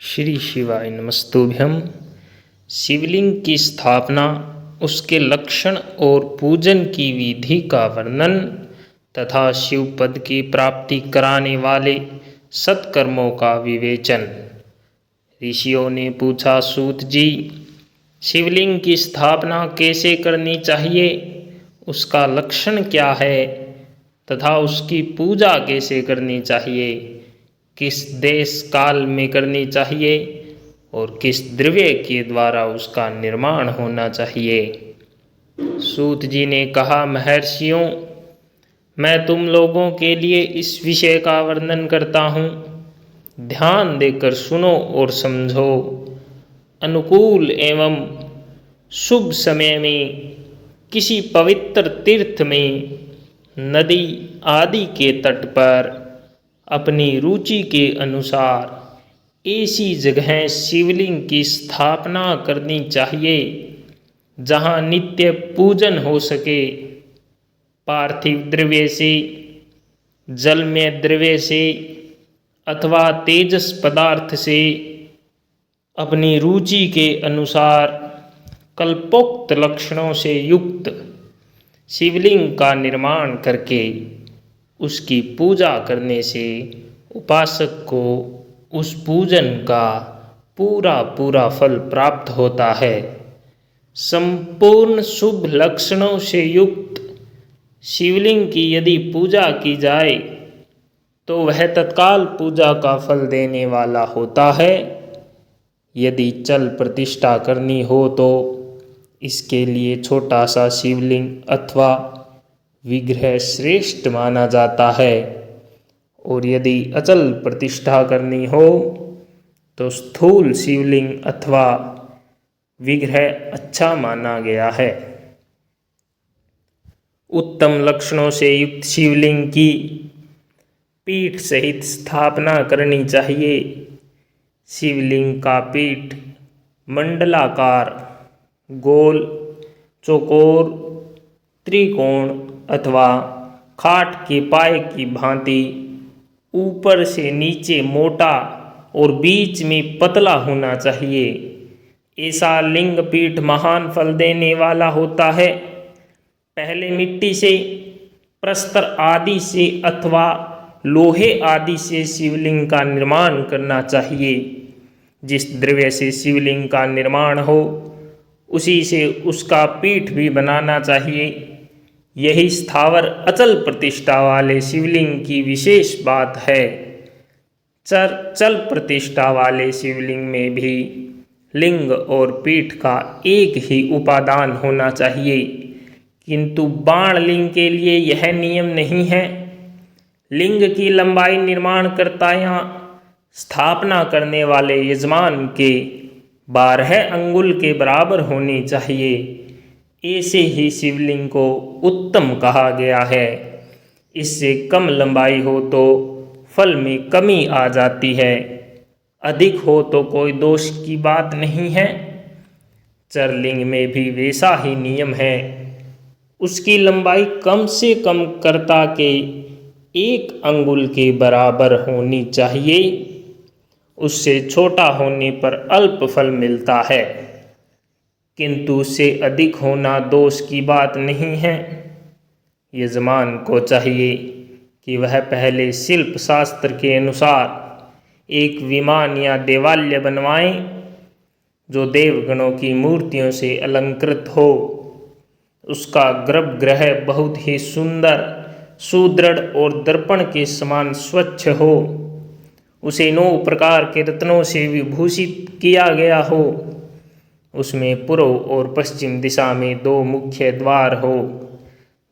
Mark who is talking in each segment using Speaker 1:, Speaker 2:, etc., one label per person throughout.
Speaker 1: श्री शिवाय नमस्तुभ्यम। शिवलिंग की स्थापना, उसके लक्षण और पूजन की विधि का वर्णन तथा शिव पद की प्राप्ति कराने वाले सत्कर्मों का विवेचन। ऋषियों ने पूछा, सूत जी, शिवलिंग की स्थापना कैसे करनी चाहिए, उसका लक्षण क्या है तथा उसकी पूजा कैसे करनी चाहिए, किस देश काल में करनी चाहिए और किस द्रव्य के द्वारा उसका निर्माण होना चाहिए। सूत जी ने कहा, महर्षियों, मैं तुम लोगों के लिए इस विषय का वर्णन करता हूँ, ध्यान देकर सुनो और समझो। अनुकूल एवं शुभ समय में किसी पवित्र तीर्थ में, नदी आदि के तट पर अपनी रुचि के अनुसार ऐसी जगह शिवलिंग की स्थापना करनी चाहिए जहाँ नित्य पूजन हो सके। पार्थिव द्रव्य से, जलमय द्रव्य से अथवा तेजस पदार्थ से अपनी रुचि के अनुसार कल्पोक्त लक्षणों से युक्त शिवलिंग का निर्माण करके उसकी पूजा करने से उपासक को उस पूजन का पूरा फल प्राप्त होता है। संपूर्ण शुभ लक्षणों से युक्त शिवलिंग की यदि पूजा की जाए तो वह तत्काल पूजा का फल देने वाला होता है। यदि चल प्रतिष्ठा करनी हो तो इसके लिए छोटा सा शिवलिंग अथवा विग्रह श्रेष्ठ माना जाता है, और यदि अचल प्रतिष्ठा करनी हो तो स्थूल शिवलिंग अथवा विग्रह अच्छा माना गया है। उत्तम लक्षणों से युक्त शिवलिंग की पीठ सहित स्थापना करनी चाहिए। शिवलिंग का पीठ मंडलाकार, गोल, चौकोर, त्रिकोण अथवा खाट के पाए की भांति ऊपर से नीचे मोटा और बीच में पतला होना चाहिए। ऐसा लिंग पीठ महान फल देने वाला होता है। पहले मिट्टी से, प्रस्तर आदि से अथवा लोहे आदि से शिवलिंग का निर्माण करना चाहिए। जिस द्रव्य से शिवलिंग का निर्माण हो उसी से उसका पीठ भी बनाना चाहिए। यही स्थावर अचल प्रतिष्ठा वाले शिवलिंग की विशेष बात है। चल प्रतिष्ठा वाले शिवलिंग में भी लिंग और पीठ का एक ही उपादान होना चाहिए, किंतु बाण लिंग के लिए यह नियम नहीं है। लिंग की लंबाई निर्माणकर्ता या स्थापना करने वाले यजमान के 12 अंगुल के बराबर होनी चाहिए। ऐसे ही शिवलिंग को उत्तम कहा गया है। इससे कम लंबाई हो तो फल में कमी आ जाती है, अधिक हो तो कोई दोष की बात नहीं है। चरलिंग में भी वैसा ही नियम है। उसकी लंबाई कम से कम कर्ता के 1 अंगुल के बराबर होनी चाहिए। उससे छोटा होने पर अल्प फल मिलता है, किंतु उससे अधिक होना दोष की बात नहीं है। यजमान को चाहिए कि वह पहले शिल्प शास्त्र के अनुसार एक विमान या देवालय बनवाएं जो देवगणों की मूर्तियों से अलंकृत हो। उसका गर्भगृह बहुत ही सुंदर, सुदृढ़ और दर्पण के समान स्वच्छ हो। उसे 9 प्रकार के रत्नों से विभूषित किया गया हो। उसमें पूर्व और पश्चिम दिशा में 2 मुख्य द्वार हो।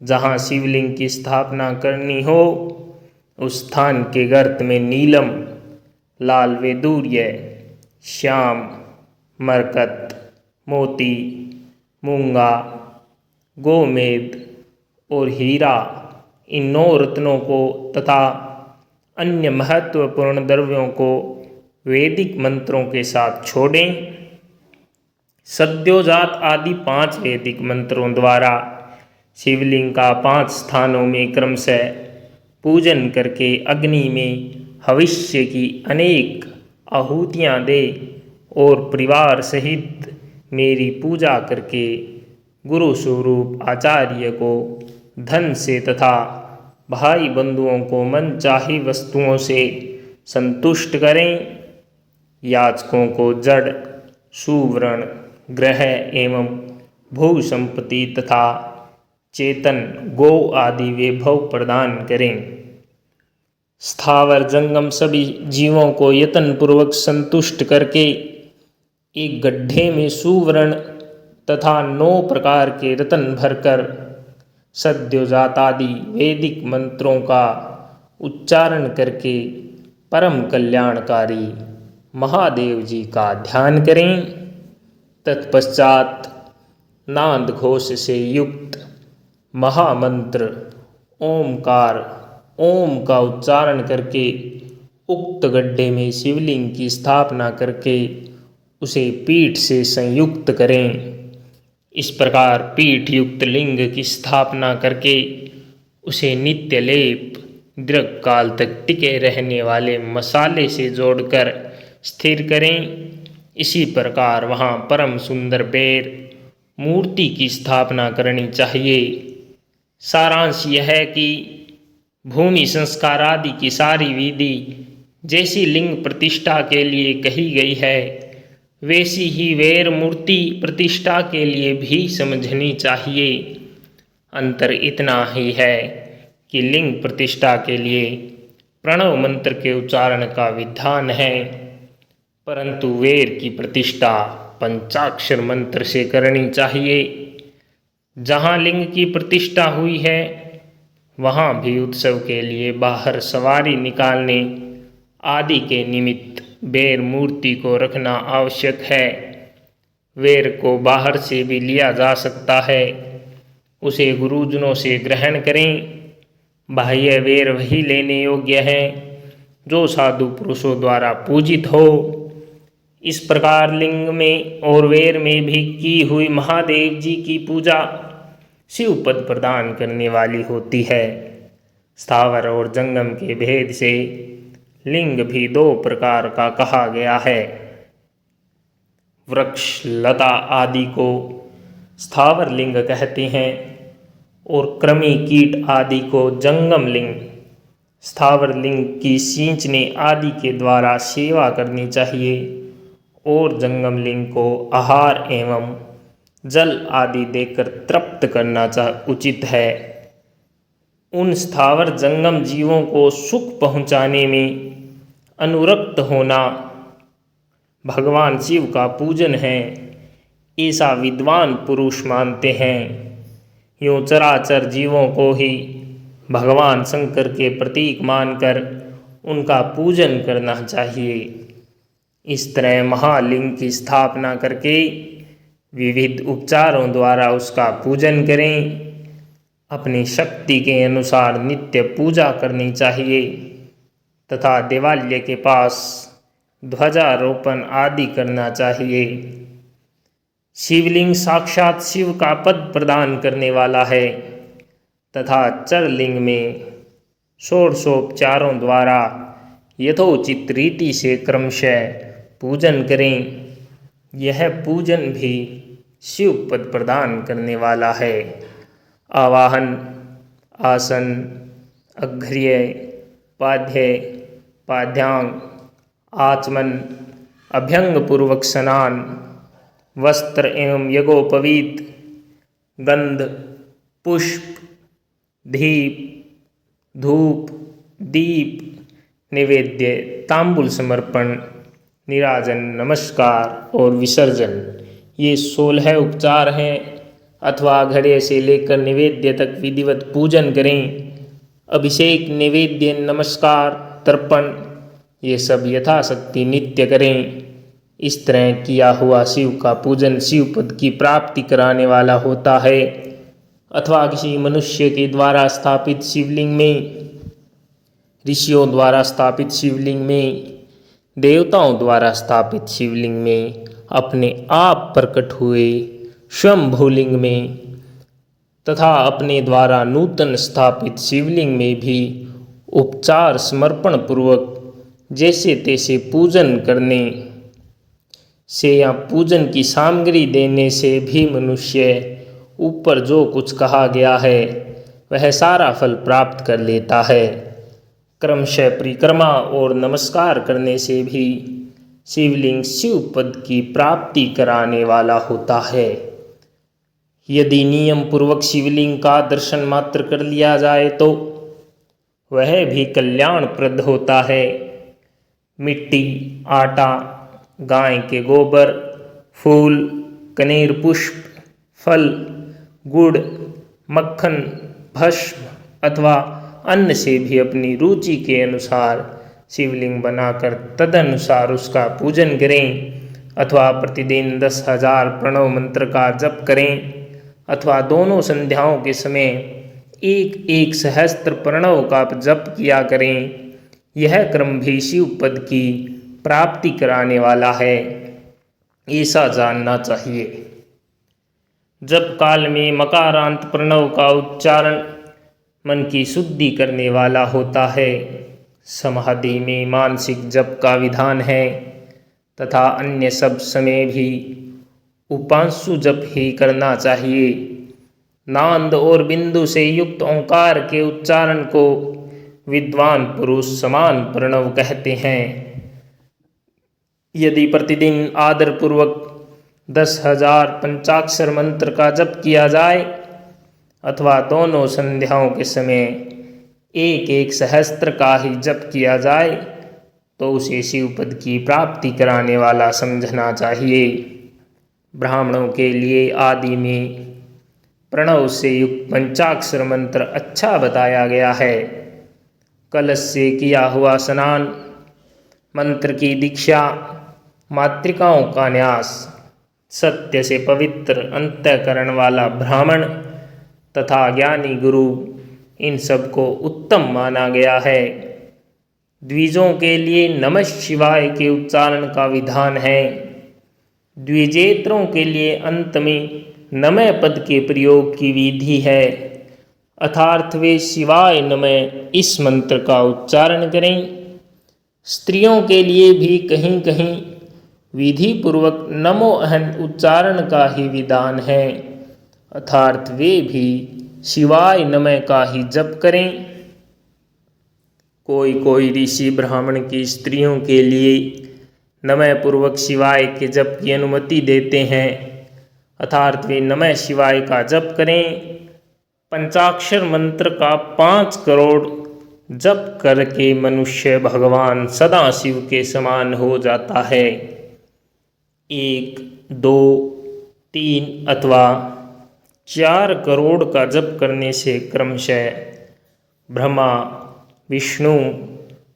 Speaker 1: जहाँ शिवलिंग की स्थापना करनी हो उस स्थान के गर्त में नीलम, लाल वैदूर्य, श्याम, मरकत, मोती, मूंगा, गोमेद और हीरा, इन 9 रत्नों को तथा अन्य महत्वपूर्ण द्रव्यों को वैदिक मंत्रों के साथ छोड़ें। सद्योजात आदि 5 वैदिक मंत्रों द्वारा शिवलिंग का 5 स्थानों में क्रमशः पूजन करके अग्नि में हविष्य की अनेक आहुतियाँ दे और परिवार सहित मेरी पूजा करके गुरु स्वरूप आचार्य को धन से तथा भाई बंधुओं को मनचाही वस्तुओं से संतुष्ट करें। याचकों को जड़ सुवर्ण ग्रह एवं भू संपत्ति तथा चेतन गो आदि वैभव प्रदान करें। स्थावर जंगम सभी जीवों को यत्न पूर्वक संतुष्ट करके एक गड्ढे में सुवर्ण तथा 9 प्रकार के रत्न भरकर सद्योजात आदि वैदिक मंत्रों का उच्चारण करके परम कल्याणकारी महादेव जी का ध्यान करें। तत्पश्चात नाद घोष से युक्त महामंत्र ओमकार ओम का उच्चारण करके उक्त गड्ढे में शिवलिंग की स्थापना करके उसे पीठ से संयुक्त करें। इस प्रकार पीठ युक्त लिंग की स्थापना करके उसे नित्य लेप दीर्घ काल तक टिके रहने वाले मसाले से जोड़कर स्थिर करें। इसी प्रकार वहाँ परम सुंदर बेर मूर्ति की स्थापना करनी चाहिए। सारांश यह है कि भूमि संस्कार आदि की सारी विधि जैसी लिंग प्रतिष्ठा के लिए कही गई है वैसी ही वेर मूर्ति प्रतिष्ठा के लिए भी समझनी चाहिए। अंतर इतना ही है कि लिंग प्रतिष्ठा के लिए प्रणव मंत्र के उच्चारण का विधान है, परंतु वेर की प्रतिष्ठा पंचाक्षर मंत्र से करनी चाहिए। जहाँ लिंग की प्रतिष्ठा हुई है वहाँ भी उत्सव के लिए बाहर सवारी निकालने आदि के निमित्त वेर मूर्ति को रखना आवश्यक है। वेर को बाहर से भी लिया जा सकता है, उसे गुरुजनों से ग्रहण करें। बाह्य वेर वही लेने योग्य है जो साधु पुरुषों द्वारा पूजित हो। इस प्रकार लिंग में और वेर में भी की हुई महादेव जी की पूजा शिव पद प्रदान करने वाली होती है। स्थावर और जंगम के भेद से लिंग भी 2 प्रकार का कहा गया है। वृक्ष लता आदि को स्थावर लिंग कहते हैं और कृमि कीट आदि को जंगम लिंग। स्थावर लिंग की सींचने आदि के द्वारा सेवा करनी चाहिए और जंगम लिंग को आहार एवं जल आदि देकर तृप्त करना उचित है। उन स्थावर जंगम जीवों को सुख पहुँचाने में अनुरक्त होना भगवान शिव का पूजन है, ऐसा विद्वान पुरुष मानते हैं। यूँ चराचर जीवों को ही भगवान शंकर के प्रतीक मानकर उनका पूजन करना चाहिए। इस तरह महालिंग की स्थापना करके विविध उपचारों द्वारा उसका पूजन करें। अपनी शक्ति के अनुसार नित्य पूजा करनी चाहिए तथा देवालय के पास ध्वजारोपण आदि करना चाहिए। शिवलिंग साक्षात शिव का पद प्रदान करने वाला है तथा चरलिंग में षोडशोपचारों द्वारा यथोचित रीति से क्रमशः पूजन करें। यह पूजन भी शिव पद प्रदान करने वाला है। आवाहन, आसन, अघ्र्य, पाद्य, पाद्यांग, आचमन, अभ्यंग पूर्वक स्नान, वस्त्र एवं यज्ञोपवीत, गंध, पुष्प, दीप, धूप, दीप, निवेद्य, तांबूल समर्पण, निराजन, नमस्कार और विसर्जन, ये 16 उपचार हैं। अथवा घड़े से लेकर निवेद्य तक विधिवत पूजन करें। अभिषेक, निवेद्य, नमस्कार, तर्पण, ये सब यथाशक्ति नित्य करें। इस तरह किया हुआ शिव का पूजन शिव पद की प्राप्ति कराने वाला होता है। अथवा किसी मनुष्य के द्वारा स्थापित शिवलिंग में, ऋषियों द्वारा स्थापित शिवलिंग में, देवताओं द्वारा स्थापित शिवलिंग में, अपने आप प्रकट हुए स्वयंभूलिंग में तथा अपने द्वारा नूतन स्थापित शिवलिंग में भी उपचार समर्पण पूर्वक जैसे तैसे पूजन करने से या पूजन की सामग्री देने से भी मनुष्य ऊपर जो कुछ कहा गया है वह सारा फल प्राप्त कर लेता है। क्रमशः परिक्रमा और नमस्कार करने से भी शिवलिंग शिव पद की प्राप्ति कराने वाला होता है। यदि नियम पूर्वक शिवलिंग का दर्शन मात्र कर लिया जाए तो वह भी कल्याणप्रद होता है। मिट्टी, आटा, गाय के गोबर, फूल, कनेर पुष्प, फल, गुड़, मक्खन, भस्म अथवा अन्न से भी अपनी रुचि के अनुसार शिवलिंग बनाकर तदनुसार उसका पूजन करें अथवा प्रतिदिन 10,000 प्रणव मंत्र का जप करें अथवा दोनों संध्याओं के समय एक एक सहस्त्र प्रणव का जप किया करें। यह क्रम भी शिव पद की प्राप्ति कराने वाला है, ऐसा जानना चाहिए। जप काल में मकारांत प्रणव का उच्चारण मन की शुद्धि करने वाला होता है। समाधि में मानसिक जप का विधान है तथा अन्य सब समय भी उपांशु जप ही करना चाहिए। नांद और बिंदु से युक्त ओंकार के उच्चारण को विद्वान पुरुष समान प्रणव कहते हैं। यदि प्रतिदिन आदर पूर्वक 10,000 पंचाक्षर मंत्र का जप किया जाए अथवा दोनों संध्याओं के समय एक एक सहस्त्र का ही जप किया जाए तो उसे शिवपद की प्राप्ति कराने वाला समझना चाहिए। ब्राह्मणों के लिए आदि में प्रणव से युक्त पंचाक्षर मंत्र अच्छा बताया गया है। कलश से किया हुआ स्नान, मंत्र की दीक्षा, मातृकाओं का न्यास, सत्य से पवित्र अंतःकरण वाला ब्राह्मण तथा ज्ञानी गुरु, इन सब को उत्तम माना गया है। द्विजों के लिए नमः शिवाय के उच्चारण का विधान है। द्विजेतरों के लिए अंत में नमः पद के प्रयोग की विधि है, अर्थात वे शिवाय नमः इस मंत्र का उच्चारण करें। स्त्रियों के लिए भी कहीं कहीं विधि पूर्वक नमो अहं उच्चारण का ही विधान है, अर्थात वे भी शिवाय नमः का ही जप करें। कोई कोई ऋषि ब्राह्मण की स्त्रियों के लिए नमः पूर्वक शिवाय के जप की अनुमति देते हैं, अर्थात वे नमः शिवाय का जप करें। पंचाक्षर मंत्र का 5 करोड़ जप करके मनुष्य भगवान सदाशिव के समान हो जाता है। 1, 2, 3 अथवा 4 करोड़ का जप करने से क्रमशः ब्रह्मा, विष्णु,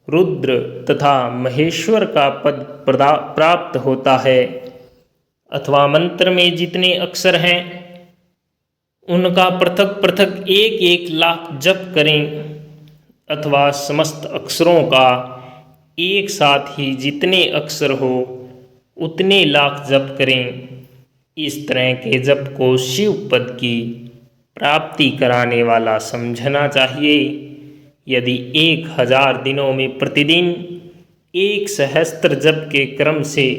Speaker 1: रुद्र तथा महेश्वर का पद प्राप्त होता है। अथवा मंत्र में जितने अक्षर हैं उनका पृथक पृथक 1-1 लाख जप करें अथवा समस्त अक्षरों का एक साथ ही जितने अक्षर हो उतने लाख जप करें। इस तरह के जप को शिव पद की प्राप्ति कराने वाला समझना चाहिए। यदि 1000 दिनों में प्रतिदिन 1 सहस्त्र जप के क्रम से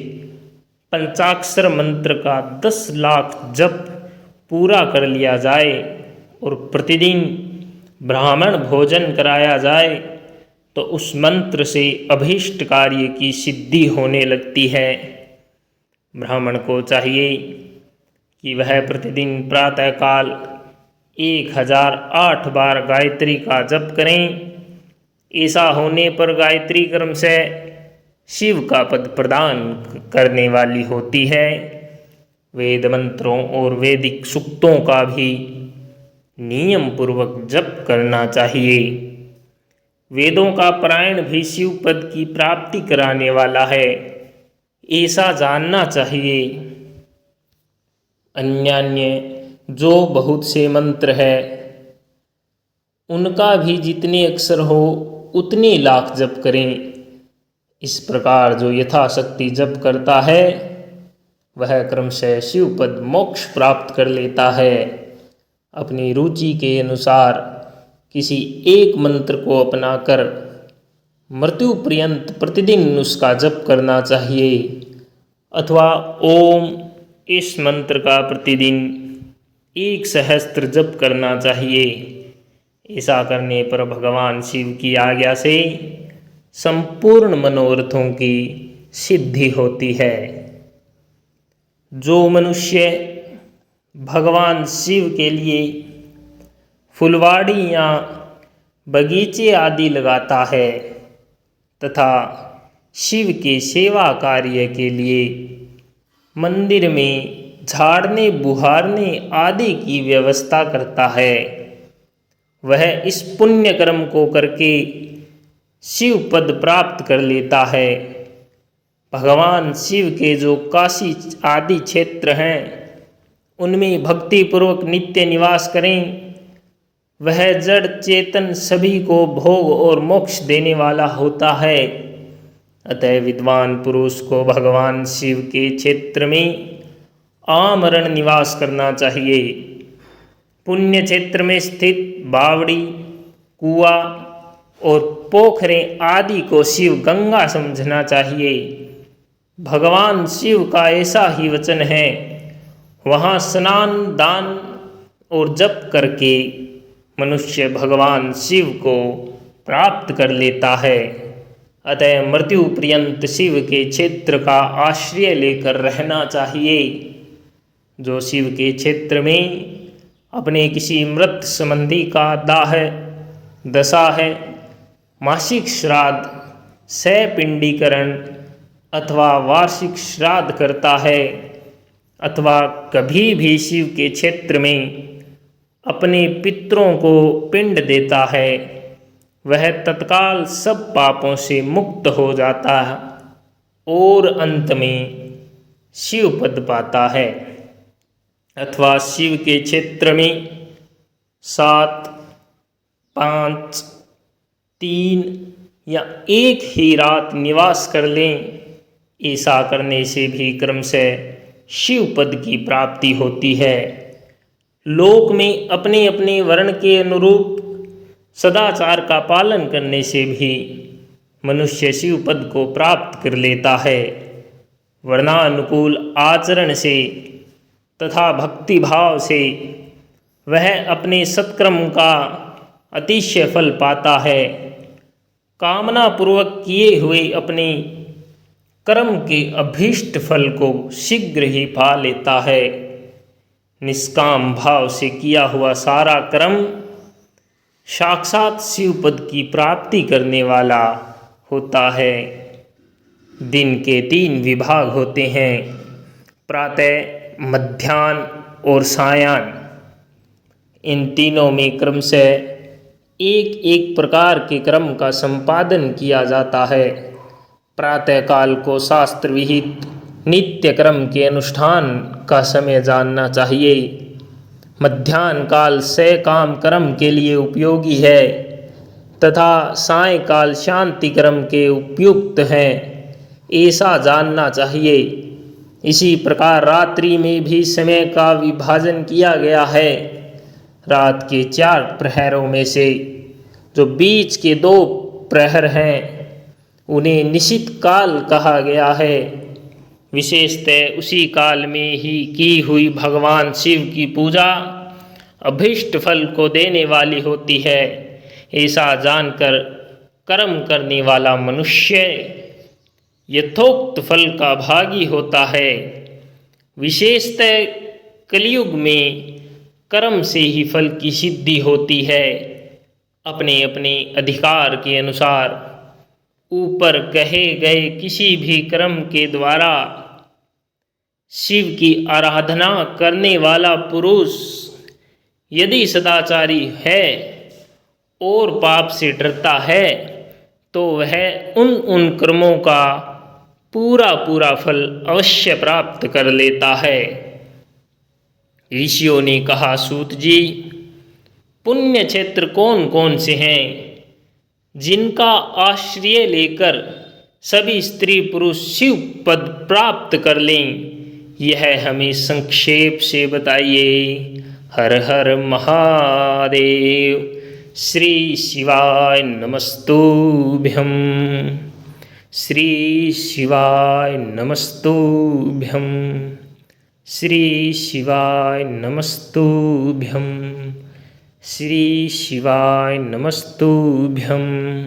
Speaker 1: पंचाक्षर मंत्र का 10 लाख जप पूरा कर लिया जाए और प्रतिदिन ब्राह्मण भोजन कराया जाए तो उस मंत्र से अभीष्ट कार्य की सिद्धि होने लगती है। ब्राह्मण को चाहिए कि वह प्रतिदिन प्रातःकाल 1008 बार गायत्री का जप करें। ऐसा होने पर गायत्री क्रम से शिव का पद प्रदान करने वाली होती है। वेद मंत्रों और वैदिक सूक्तों का भी नियम पूर्वक जप करना चाहिए। वेदों का पारायण भी शिव पद की प्राप्ति कराने वाला है, ऐसा जानना चाहिए। अन्यान्य जो बहुत से मंत्र है उनका भी जितने अक्षर हो उतने लाख जप करें। इस प्रकार जो यथाशक्ति जप करता है वह क्रमशः शिवपद मोक्ष प्राप्त कर लेता है। अपनी रुचि के अनुसार किसी एक मंत्र को अपनाकर मृत्यु पर्यंत प्रतिदिन उसका जप करना चाहिए, अथवा ओम इस मंत्र का प्रतिदिन 1 सहस्त्र जप करना चाहिए। ऐसा करने पर भगवान शिव की आज्ञा से संपूर्ण मनोरथों की सिद्धि होती है। जो मनुष्य भगवान शिव के लिए फुलवाड़ी या बगीचे आदि लगाता है तथा शिव के सेवा कार्य के लिए मंदिर में झाड़ने बुहारने आदि की व्यवस्था करता है, वह इस पुण्य कर्म को करके शिव पद प्राप्त कर लेता है। भगवान शिव के जो काशी आदि क्षेत्र हैं उनमें भक्तिपूर्वक नित्य निवास करें। वह जड़ चेतन सभी को भोग और मोक्ष देने वाला होता है। अतः विद्वान पुरुष को भगवान शिव के क्षेत्र में आमरण निवास करना चाहिए। पुण्य क्षेत्र में स्थित बावड़ी, कुआं और पोखरें आदि को शिव गंगा समझना चाहिए। भगवान शिव का ऐसा ही वचन है, वहाँ स्नान दान और जप करके मनुष्य भगवान शिव को प्राप्त कर लेता है। अतः मृत्यु पर्यंत शिव के क्षेत्र का आश्रय लेकर रहना चाहिए। जो शिव के क्षेत्र में अपने किसी मृत संबंधी का दाह दशा है, मासिक श्राद्ध, सैपिंडीकरण अथवा वार्षिक श्राद्ध करता है, अथवा कभी भी शिव के क्षेत्र में अपने पितरों को पिंड देता है, वह तत्काल सब पापों से मुक्त हो जाता है और अंत में शिव पद पाता है। अथवा शिव के क्षेत्र में 7, 5, 3 या 1 ही रात निवास कर लें। ऐसा करने से भी क्रमशः शिव पद की प्राप्ति होती है। लोक में अपने अपने वर्ण के अनुरूप सदाचार का पालन करने से भी मनुष्य शिव पद को प्राप्त कर लेता है। वर्णानुकूल आचरण से तथा भक्ति भाव से वह अपने सत्कर्म का अतिशय फल पाता है। कामना पूर्वक किए हुए अपने कर्म के अभीष्ट फल को शीघ्र ही पा लेता है। निष्काम भाव से किया हुआ सारा कर्म साक्षात शिव पद की प्राप्ति करने वाला होता है। दिन के 3 विभाग होते हैं, प्रातः, मध्याह्न और सायाह्न। इन तीनों में क्रमशः एक एक प्रकार के कर्म का संपादन किया जाता है। प्रातःकाल को शास्त्र विहित नित्य कर्म के अनुष्ठान का समय जानना चाहिए। मध्याह्न काल सकाम कर्म के लिए उपयोगी है तथा सायंकाल शांति कर्म के उपयुक्त है, ऐसा जानना चाहिए। इसी प्रकार रात्रि में भी समय का विभाजन किया गया है। रात के 4 प्रहरों में से जो बीच के 2 प्रहर हैं उन्हें निशित काल कहा गया है। विशेषतः उसी काल में ही की हुई भगवान शिव की पूजा अभीष्ट फल को देने वाली होती है। ऐसा जानकर कर्म करने वाला मनुष्य यथोक्त फल का भागी होता है। विशेषतः कलयुग में कर्म से ही फल की सिद्धि होती है। अपने अपने अधिकार के अनुसार ऊपर कहे गए किसी भी कर्म के द्वारा शिव की आराधना करने वाला पुरुष यदि सदाचारी है और पाप से डरता है तो वह उन कर्मों का पूरा फल अवश्य प्राप्त कर लेता है। ऋषियों ने कहा, सूत जी, पुण्य क्षेत्र कौन कौन से हैं जिनका आश्रय लेकर सभी स्त्री पुरुष शिव पद प्राप्त कर लें, यह हमें संक्षेप से बताइए। हर हर महादेव। श्री शिवाय नमस्तुभ्यं। श्री शिवाय नमस्तुभ्यं। श्री शिवाय नमस्तुभ्यं। श्री शिवाय नमस्तुभ्यं।